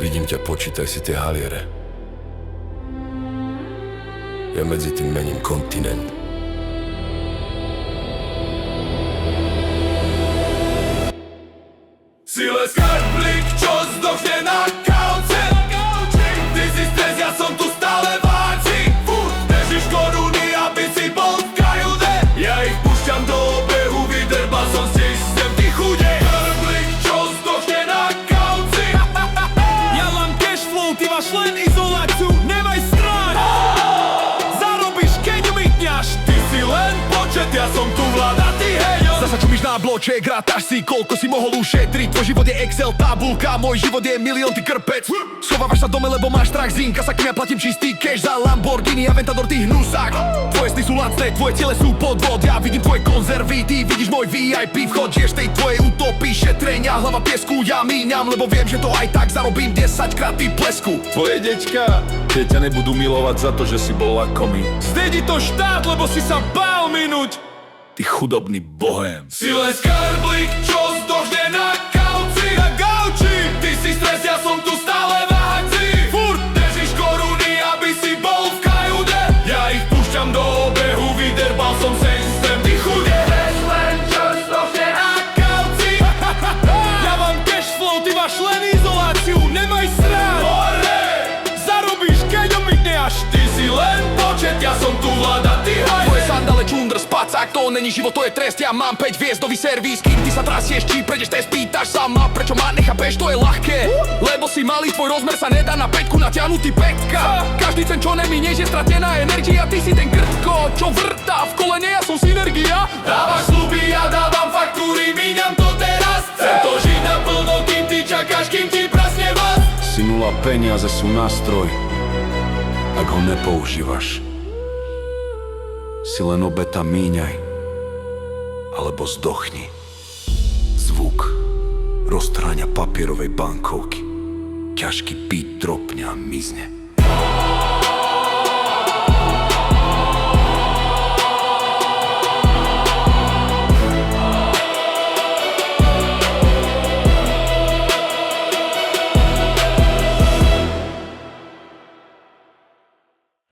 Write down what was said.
Vidím ťa, počítaj si tie haliere. Ja medzi tým mením kontinent. Si les kartblik, čo zdochne na kauce. Ty si stres, ja som tu stále váci. Držíš koruny, aby si bol v kajude. Ja ich púšťam do obehu, vydrbal som systém, ty chude. Kartblik, čo zdochne na kauci. Ja mám cash flow, ty máš len izoláciu, nemaj strach. Zarobíš, keď umytňaš, Ty si len počet, ja som tu vláda, ty heňo. zasa čumíš na bloček, rátaš si, koľko si mohol ušetriť. Tvoj život je Excel tabulka, môj život je milión, ty krpec. Schovávaš sa dome, lebo máš strach z inka, sa kým ja platím čistý cash za Lamborghini, Aventador, ty hnusák. Tvoje sny sú lacné, tvoje ciele sú podvod. Ja vidím tvoje konzervy, ty vidíš môj VIP vchod. Žiješ tej tvojej utopii, šetrenia, hlava piesku. Ja míňam, lebo viem, že to aj tak zarobím 10 krát ty plesku. Tvoje deťka, tie ťa nebudú milovať za to, že si bol ako my. Zdedí to štát, lebo si sa bál minúť. Ty chudobný bohém. Si len skarblik, čo zdochne na kauci. Na gauči, Ty si stres, ja som tu stále v akcii. furt Držíš koruny, aby si bol v kajude. Ja ich púšťam do obehu, vydrbal som systém, ty chude. Stres len, čo zdochne na kauci. ja mám cash flow, ty máš len izoláciu, nemaj strach. Hore! Zarobíš, keď omykneš. Ty si len počet, ja som tu vláda, ty hajde. Tvoje sandále čundr, spacák, to není život, to je trest. Ja mám 5 hviezdový servis, kým ty sa trasieš, či prejdeš test, pýtaš sa ma, prečo ma nechápeš, to je ľahké. Lebo si malý, tvoj rozmer sa nedá na peťku natiahnutý pekka. Každý cen, čo neminieš, je stratená energia. Ty si ten krtko, čo vrtá v kolene, ja som synergia. Dávaš sľuby, ja dávam faktúry, míňam to teraz. Chcem to žiť naplno, kým ty čakáš, kým ti prasne vás. Synula, peniaze sú nástroj. Ak ho nepoužívaš, si len obeta, míňaj alebo zdochni. Zvuk roztráňa papierovej bankovky. Ťažký beat dropňa a mizne.